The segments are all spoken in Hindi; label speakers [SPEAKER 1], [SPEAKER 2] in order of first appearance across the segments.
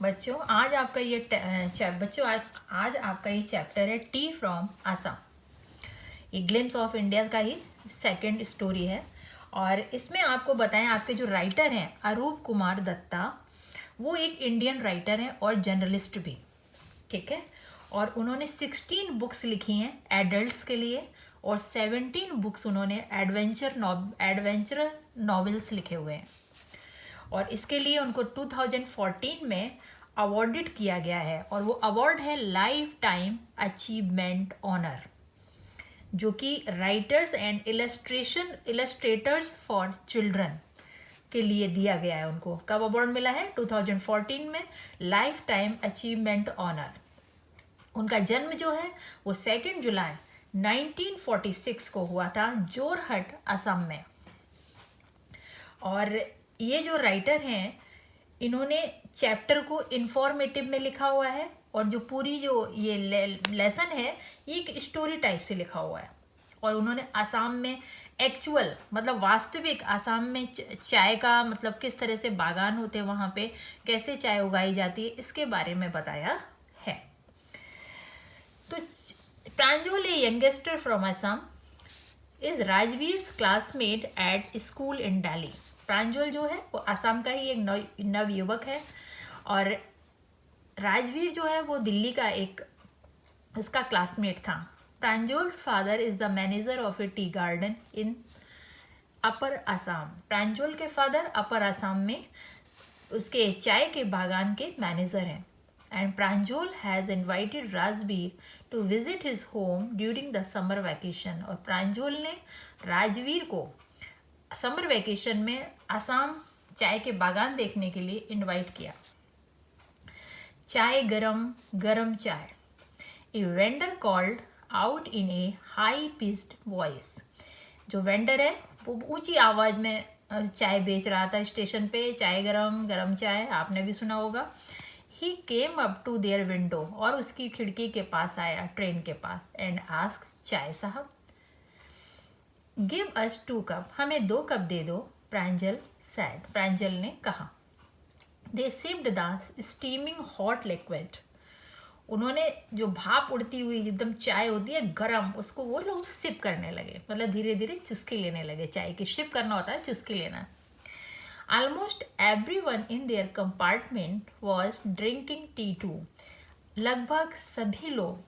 [SPEAKER 1] बच्चों आज आपका ये आज आपका ये चैप्टर है टी फ्रॉम आसाम। ये ग्लिम्स ऑफ इंडिया का ही सेकंड स्टोरी है और इसमें आपको बताएं आपके जो राइटर हैं अरूप कुमार दत्ता, वो एक इंडियन राइटर हैं और जर्नलिस्ट भी, ठीक है। और उन्होंने 16 बुक्स लिखी हैं एडल्ट्स के लिए और 17 बुक्स उन्होंने एडवेंचर नॉवेल्स लिखे हुए हैं। और इसके लिए उनको 2014 में अवॉर्डेड किया गया है और वो अवार्ड है लाइफ टाइम अचीवमेंट ऑनर, जो कि writers and illustrators for children के लिए दिया गया है। उनको कब अवार्ड मिला है? 2014 में लाइफ टाइम अचीवमेंट ऑनर। उनका जन्म जो है वो 2 जुलाई 1946 को हुआ था जोरहट असम में। और ये जो राइटर हैं इन्होंने चैप्टर को इंफॉर्मेटिव में लिखा हुआ है और जो पूरी जो ये लेसन है ये एक स्टोरी टाइप से लिखा हुआ है। और उन्होंने असम में एक्चुअल मतलब वास्तविक असम में चाय का मतलब किस तरह से बागान होते हैं, वहाँ पे कैसे चाय उगाई जाती है, इसके बारे में बताया है। तो Pranjal a youngster from Assam is Rajveer's classmate at school in Delhi. Pranjal जो है वो असम का ही एक नव युवक है और राजवीर जो है वो दिल्ली का एक उसका क्लासमेट था। Pranjal's father is the manager of a tea garden in upper Assam. Pranjal के फादर अपर असम में उसके चाय के बागान के मैनेजर हैं। And Pranjal has invited Rajveer to visit his home during the summer vacation. और प्रांजल ने राजवीर को समर वैकेशन में असम चाय के बागान देखने के लिए इनवाइट किया। चाय गरम गरम चाय, a vendor called out in A high pitched voice. जो वेंडर है वो ऊंची आवाज में चाय बेच रहा था स्टेशन पे, चाय गरम गरम चाय, आपने भी सुना होगा। He came up to their window, और उसकी खिड़की के पास आया, ट्रेन के पास, एंड आस्क, चाय साहब, गिव अस 2 कप, हमें 2 कप दे दो। प्रांजल सैड, प्रांजल ने कहा। They sipped the steaming hot liquid, उन्होंने जो भाप उड़ती हुई एकदम चाय होती है गरम, उसको वो लोग सिप करने लगे, मतलब धीरे धीरे चुस्की लेने लगे। चाय की सिप करना होता है, चुस्की लेना। Almost everyone in their compartment was drinking tea too, लगभग सभी लोग,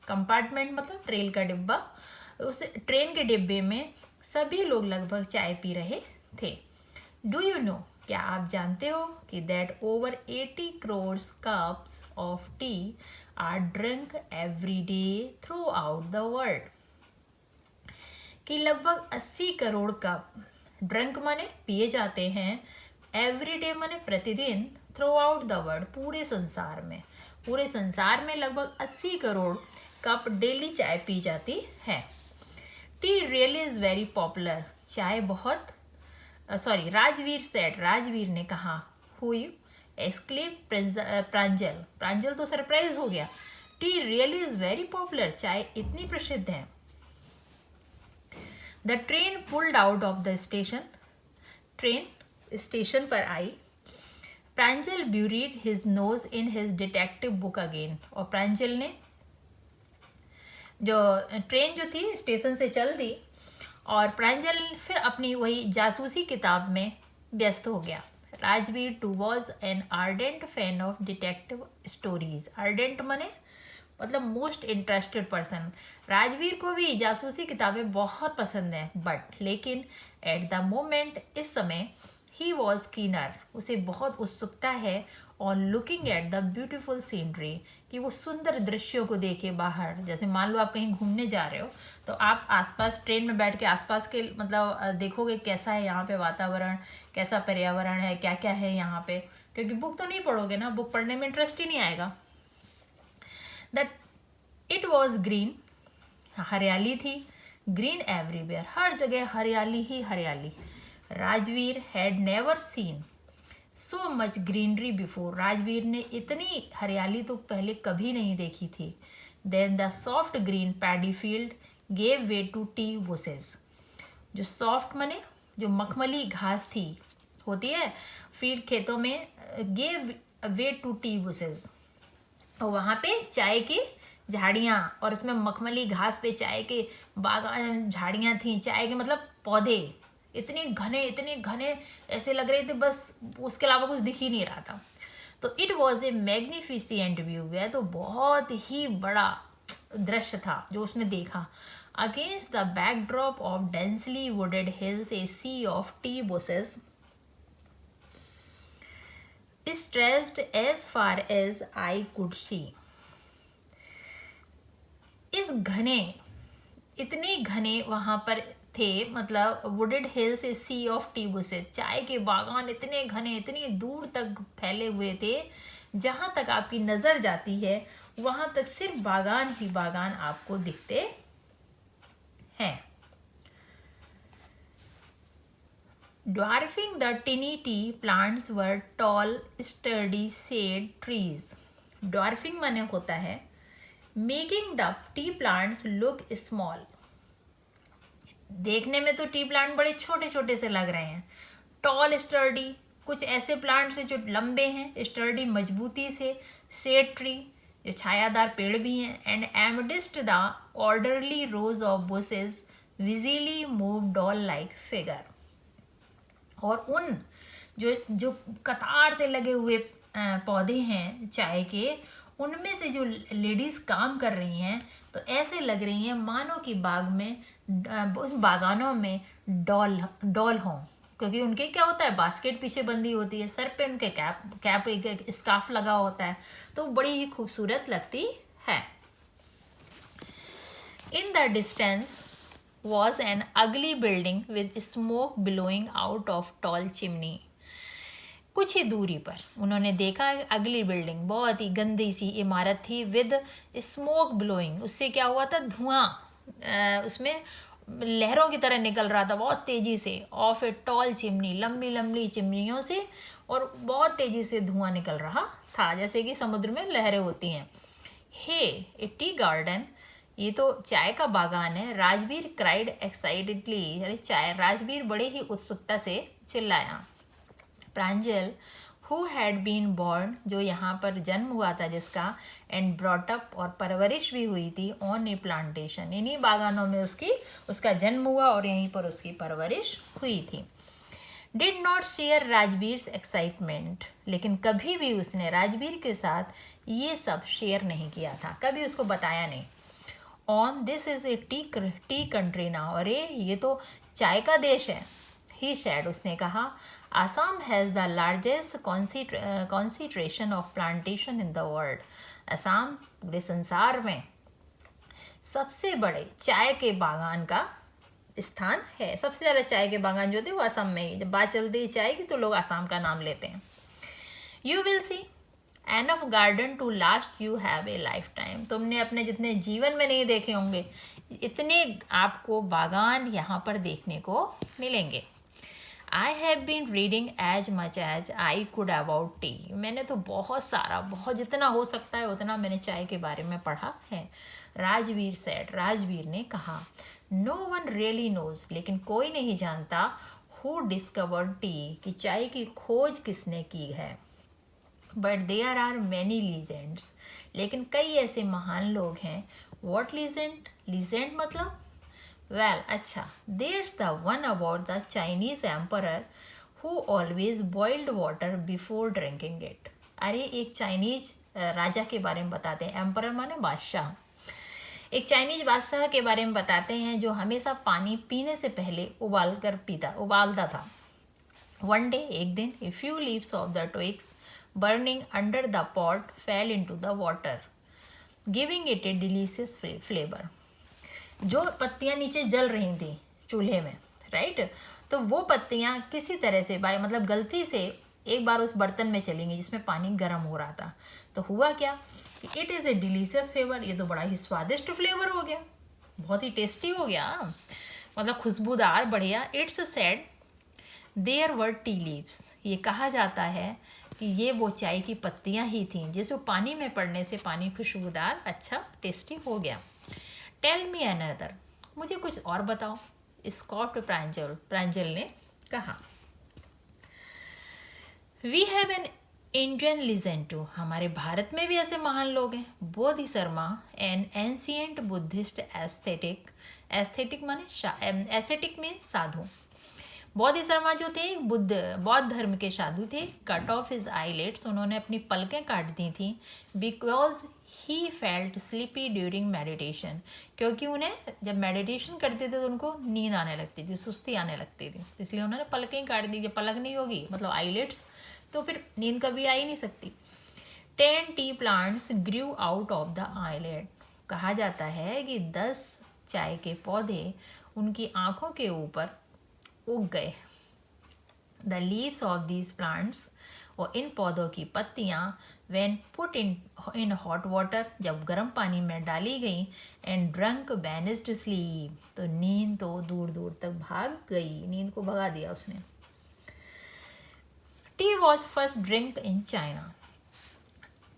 [SPEAKER 1] कंपार्टमेंट मतलब ट्रेन का डिब्बा, उस ट्रेन के डिब्बे में सभी लोग लगभग चाय पी रहे थे। डू यू नो, क्या आप जानते हो कि that over 80 crore cups of T R drink every day through out the world, कि लगभग 80 करोड़ कप, ड्रिंक माने पिए जाते हैं, एवरी डे माने प्रतिदिन, थ्रू आउट द वर्ल्ड पूरे संसार में, पूरे संसार में लगभग 80 करोड़ कप डेली चाय पी जाती है। Tea really is very popular, चाय बहुत राजवीर सेड, राजवीर ने कहा। Who you exclaim Pranjal, Pranjal तो सरप्राइज हो गया। Tea really is very popular, चाय इतनी प्रसिद्ध है। The train pulled out of the station, train station पर आई। Pranjal buried his nose in his detective book again, और प्रांजल ने जो ट्रेन जो थी स्टेशन से चल दी और प्रांजल फिर अपनी वही जासूसी किताब में व्यस्त हो गया। Rajveer too was an ardent fan of detective stories, ardent मने मतलब मोस्ट इंटरेस्टेड पर्सन। राजवीर को भी जासूसी किताबें बहुत पसंद हैं, बट लेकिन एट द मोमेंट, इस समय, ही वॉज कीनर, उसे बहुत उत्सुकता है on looking at the beautiful scenery, कि वो सुंदर दृश्यों को देखे बाहर। जैसे मान लो आप कहीं घूमने जा रहे हो तो आप आसपास ट्रेन में बैठ के आसपास के मतलब देखोगे कैसा है यहाँ पे वातावरण, कैसा पर्यावरण है, क्या क्या है यहाँ पे, क्योंकि बुक तो नहीं पढ़ोगे ना, बुक पढ़ने में इंटरेस्ट ही नहीं आएगा। दैट इट वॉज ग्रीन, हरियाली थी, ग्रीन एवरीवेयर, हर जगह हरियाली ही हरियाली। Rajveer had never seen so much greenery before, Rajveer ने इतनी हरियाली तो पहले कभी नहीं देखी थी। Then the soft green paddy field gave way to tea bushes, जो सॉफ्ट मने जो मखमली घास थी होती है फील्ड खेतों में, gave way to tea bushes, और वहाँ पे चाय की झाड़ियाँ और उसमें मखमली घास पे चाय के बागान झाड़ियाँ थी, चाय के मतलब पौधे इतने घने ऐसे लग रहे थे, बस उसके अलावा कुछ दिख ही नहीं रहा था। तो it was a magnificent view, वह तो बहुत ही बड़ा दृश्य था जो उसने देखा। Against the backdrop of densely wooded hills a sea of tea bushes stretched as far as I could see. इस घने, इतने घने वहां पर थे, मतलब wooded hills a sea of tea bushes, चाय के बागान इतने घने इतनी दूर तक फैले हुए थे, जहां तक आपकी नजर जाती है वहां तक सिर्फ बागान ही बागान आपको दिखते हैं। Dwarfing the tiny tea plants were tall, sturdy shade trees. Dwarfing माने होता है making the tea plants look small. देखने में तो टी प्लांट बड़े छोटे छोटे से लग रहे हैं। टॉल स्टर्डी, कुछ ऐसे प्लांट्स हैं जो लंबे हैं, स्टर्डी मजबूती से, शेड ट्री जो छायादार पेड़ भी हैं, and amidst the orderly rows of bushes busily move doll like figure. और उन जो जो कतार से लगे हुए पौधे हैं चाय के, उनमें से जो लेडीज काम कर रही हैं तो ऐसे लग रही हैं मानो कि बाग में उस बागानों में डॉल हों, क्योंकि उनके क्या होता है, बास्केट पीछे बंदी होती है, सर पे उनके कैप एक स्कार्फ लगा होता है, तो बड़ी ही खूबसूरत लगती है। In the distance was an ugly building with smoke blowing out of tall chimney. कुछ ही दूरी पर उन्होंने देखा अगली बिल्डिंग, बहुत ही गंदी सी इमारत थी, विद स्मोक ब्लोइंग, उससे क्या हुआ था, धुआं उसमें लहरों की तरह निकल रहा था बहुत तेजी से, ऑफ ए टॉल चिमनी, लंबी लंबी चिमनियों से, और बहुत तेजी से धुआं निकल रहा था, जैसे कि समुद्र में लहरें होती हैं। हे ए टी गार्डन, ये तो चाय का बागान है। राजवीर क्राइड एक्साइटेडली, अरे चाय, राजवीर बड़े ही उत्सुकता से चिल्लाया। प्रांजल हु हैड बीन बॉर्न, जो यहाँ पर जन्म हुआ था जिसका, एंड ब्रॉट अप, और परवरिश भी हुई थी, ऑन ए प्लांटेशन, इन्हीं बागानों में उसका जन्म हुआ और यहीं पर उसकी परवरिश हुई थी। Did not share Rajveer excitement, लेकिन कभी भी उसने राजवीर के साथ ये सब शेयर नहीं किया था, कभी उसको बताया नहीं। On this is A T country now, अरे ये तो चाय का देश है। ही शेड, उसने कहा, Assam has the largest concentration of plantation in the world, Assam पूरे संसार में सबसे बड़े चाय के बागान का स्थान है। सबसे ज़्यादा चाय के बागान जो थे वो असम में ही, जब बात चलती है चाय की तो लोग असम का नाम लेते हैं। You will see enough garden to last you have a life time, तुमने अपने जितने जीवन में नहीं देखे होंगे इतने आपको बागान यहाँ पर देखने को मिलेंगे। I have been reading as much as I could about tea, मैंने तो बहुत जितना हो सकता है उतना मैंने चाय के बारे में पढ़ा है। राजवीर सेड, राजवीर ने कहा, नो वन रियली नोज, लेकिन कोई नहीं जानता, हु डिस्कवर्ड टी, कि चाय की खोज किसने की है। But there are many legends, लेकिन कई ऐसे महान लोग हैं। वॉट लीजेंड, लीजेंड मतलब, वेल अच्छा, there's the one about the Chinese emperor who always boiled water before drinking it. अरे एक चाइनीज राजा के बारे में बताते हैं, एम्परर माने बादशाह, एक चाइनीज बादशाह के बारे में बताते हैं जो हमेशा पानी पीने से पहले उबालता था। वन डे, एक दिन, a few leaves of the twigs burning under the pot fell into the water, giving it a delicious flavor. जो पत्तियां नीचे जल रही थी चूल्हे में, राइट, तो वो पत्तियां किसी तरह से मतलब गलती से एक बार उस बर्तन में चली गई जिसमें पानी गर्म हो रहा था, तो हुआ क्या कि it is a delicious flavour, ये तो बड़ा ही स्वादिष्ट फ्लेवर हो गया, बहुत ही टेस्टी हो गया, मतलब खुशबूदार, बढ़िया। It's said there were tea leaves, ये कहा जाता है कि ये वो चाय की पत्तियां ही थीं जिस जो पानी में पड़ने से पानी खुशबूदार, अच्छा, टेस्टी हो गया। टेल मी अनदर, मुझे कुछ और बताओ, स्कॉफ्ट प्रांजल ने कहा। वी हैव एन इंडियन लिजेंटो, हमारे भारत में भी ऐसे महान लोग हैं। बोधिशर्मा, एन एंशियंट बुद्धिस्ट एस्थेटिक माने एस्थेटिक में साधु। बोधिशर्मा जो थे बौद्ध धर्म के साधु थे। कट ऑफ हिज आईलेट्स, उन्होंने अपनी पलकें काट दी थी। Because he felt sleepy during meditation, क्योंकि उन्हें जब मेडिटेशन करते थे तो उनको नींद आने लगती थी, सुस्ती आने लगती थी, तो इसलिए उन्होंने पलकें काट दी। जब पलक नहीं होगी मतलब आईलेट्स, तो फिर नींद कभी आ ही नहीं सकती। 10 T plants Guru out of the eyelet, कहा जाता है कि 10 चाय के पौधे उनकी आंखों के ऊपर उग गए। The leaves of these plants, और इन पौधों की पत्तियां when put in hot water, जब गर्म पानी में डाली गई, एंड ड्रंक बैनिस्ड स्लीप, तो नींद तो दूर दूर तक भाग गई, नींद को भगा दिया उसने। T was first drink in China,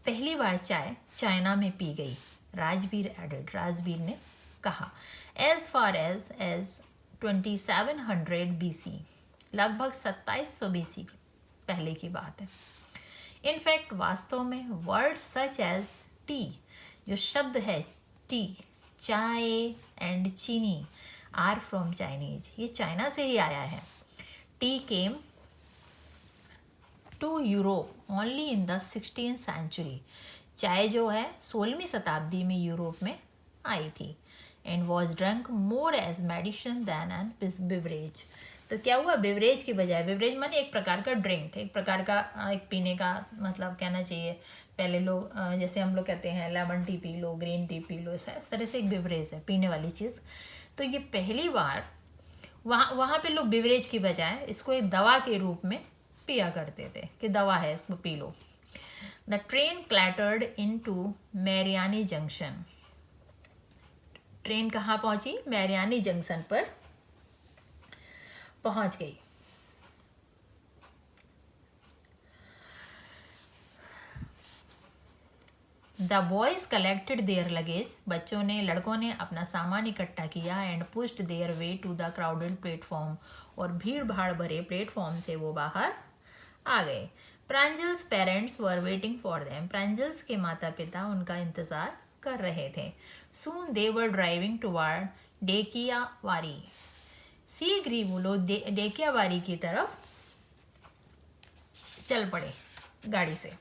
[SPEAKER 1] पहली बार चाय चाइना में पी गई। राजवीर एडेड, राजवीर ने कहा, एज फार एज 2700 BC, लगभग 2700 BC पहले की बात है। इनफैक्ट वास्तव में वर्ड सच एज टी, जो शब्द है टी, चाय एंड चीनी, आर फ्रॉम चाइनीज, ये चाइना से ही आया है। Tea came to Europe only in the 16th century, चाय जो है 16वीं शताब्दी में यूरोप में आई थी। And was drunk more as medicine than an beverage, तो क्या हुआ, बिवरेज की बजाय, बिवरेज माने एक प्रकार का ड्रिंक, एक प्रकार का एक पीने का मतलब कहना चाहिए। पहले लोग जैसे हम लोग कहते हैं lemon tea P low, green tea P low, इस तरह से एक बिवरेज है पीने वाली चीज़। तो ये पहली बार वहाँ पे लोग बिवरेज की बजाय इसको एक दवा के रूप में पिया करते थे कि दवा है इसको पी लो। The train clattered into Mariani junction, train कहाँ पहुंची, मैरियानी जंक्शन पर पहुंच गई। The boys collected their luggage, बच्चों ने, लड़कों ने अपना सामान इकट्ठा किया। And pushed their way to the crowded platform, और भीड़ भाड़ भरे प्लेटफॉर्म से वो बाहर आ गए। Pranjal's parents were waiting for them, Pranjal's के माता पिता उनका इंतजार कर रहे थे। सून दे वर ड्राइविंग टुवर्ड डेकियावारी, शीघ्र वो लोग डेकियावारी की तरफ चल पड़े गाड़ी से।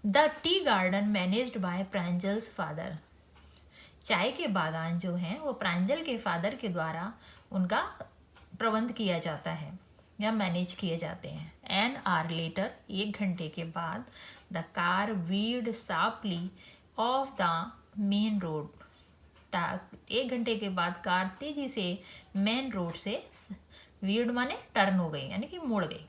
[SPEAKER 1] The tea garden managed by Pranjal's father, चाय के बागान जो हैं वो प्रांजल के फादर के द्वारा उनका प्रबंध किया जाता है या मैनेज किए जाते हैं। एन आवर लेटर, 1 घंटे के बाद, the car weed sharply of the main road, 1 घंटे के बाद कार तेजी से मेन रोड से वीड माने टर्न हो गई, यानी कि मुड़ गई।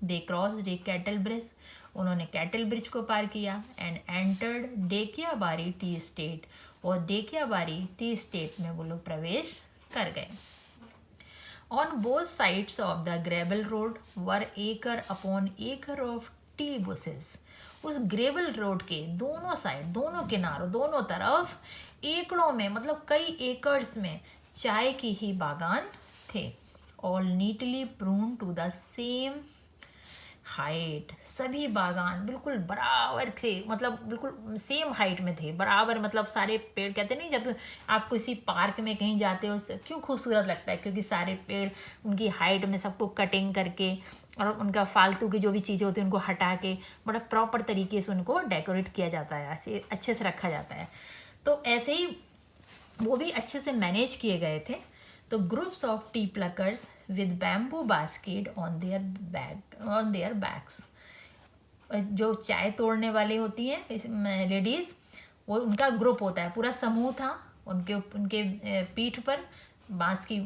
[SPEAKER 1] They cross day cattle bridge, उन्होंने कैटल ब्रिज को पार किया। एंड एंटर्ड डेकियाबारी टी एस्टेट, और डेकियाबारी टी एस्टेट में वो लोग प्रवेश कर गए। On both sides of the gravel road were acre upon acre of tea buses, उस ग्रेवल रोड के दोनों साइड, दोनों किनारों, दोनों तरफ एकड़ों में मतलब कई एकर्स में चाय की ही बागान थे। All neatly prune to the same height, सभी बागान बिल्कुल बराबर से, मतलब बिल्कुल सेम हाइट में थे, बराबर मतलब सारे पेड़, कहते नहीं जब आप किसी पार्क में कहीं जाते हो क्यों खूबसूरत लगता है, क्योंकि सारे पेड़ उनकी हाइट में सबको कटिंग करके और उनका फालतू की जो भी चीज़ें होती हैं उनको हटा के बड़ा प्रॉपर तरीके से उनको डेकोरेट किया जाता है, ऐसे अच्छे से रखा जाता है। तो ऐसे ही वो भी अच्छे से मैनेज किए गए थे। तो groups of tea pluckers with bamboo basket on their backs, जो चाय तोड़ने वाली होती हैं लेडीज़, वो उनका ग्रुप होता है, पूरा समूह था, उनके पीठ पर बांस की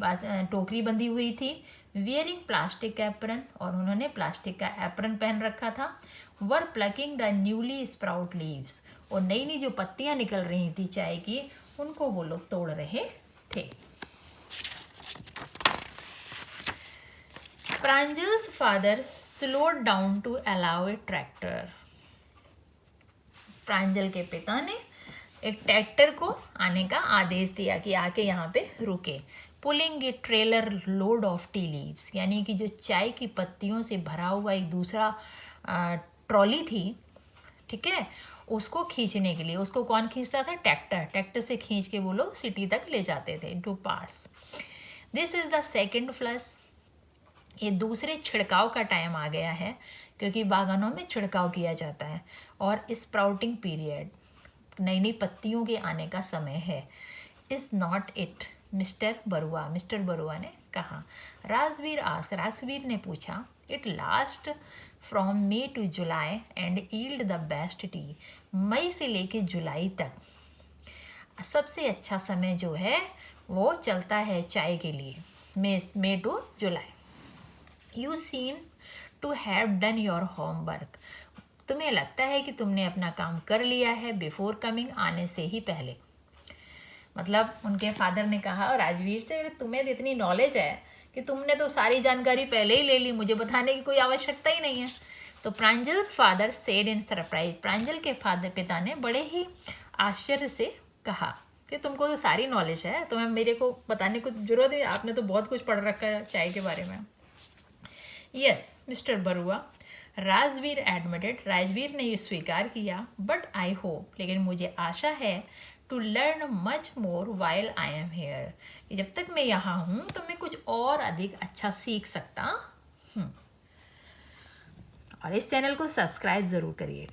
[SPEAKER 1] टोकरी बंधी हुई थी। वियरिंग प्लास्टिक एप्रन, और उन्होंने प्लास्टिक का एप्रन पहन रखा था। Were plucking the newly sprout leaves, और नई नई जो पत्तियां निकल रही थी चाय की, उनको वो लोग तोड़ रहे थे। Pranjal's father slowed down to allow a tractor, Pranjal के पिता ने एक ट्रैक्टर को आने का आदेश दिया कि आके यहाँ पे रुके। Pulling a trailer load of tea leaves, यानी कि जो चाय की पत्तियों से भरा हुआ एक दूसरा ट्रॉली थी, ठीक है, उसको खींचने के लिए, उसको कौन खींचता था? ट्रैक्टर। ट्रैक्टर से खींच के वो लोग सिटी तक ले जाते थे, to pass. This is the second flush. ये दूसरे छिड़काव का टाइम आ गया है, क्योंकि बागानों में छिड़काव किया जाता है और स्प्राउटिंग पीरियड, नई नई पत्तियों के आने का समय है। Is not it mister Barua, mister Barua ने कहा। राजवीर आस्क, राजवीर ने पूछा, it last from May to July and yield the best tea. मई से लेके जुलाई तक सबसे अच्छा समय जो है वो चलता है चाय के लिए, May to July. You seem to have done your homework. तुम्हें लगता है कि तुमने अपना काम कर लिया है बिफोर कमिंग, आने से ही पहले। मतलब उनके फादर ने कहा राजवीर से, अरे तुम्हें इतनी नॉलेज है कि तुमने तो सारी जानकारी पहले ही ले ली, मुझे बताने की कोई आवश्यकता ही नहीं है। तो Pranjal's father said in surprise, Pranjal के पिता ने बड़े ही आश्चर्य से कहा कि तुमको तो सारी नॉलेज है, तुम्हें मेरे को बताने की जरूरत है, आपने तो बहुत कुछ पढ़ रखा है चाय के बारे में। Yes mister Barua, Rajveer admitted, Rajveer ने ये स्वीकार किया। बट आई होप, लेकिन मुझे आशा है, to learn much more while I am here, कि जब तक मैं यहाँ हूँ तो मैं कुछ और अधिक अच्छा सीख सकता हूँ। और इस चैनल को सब्सक्राइब ज़रूर करिएगा।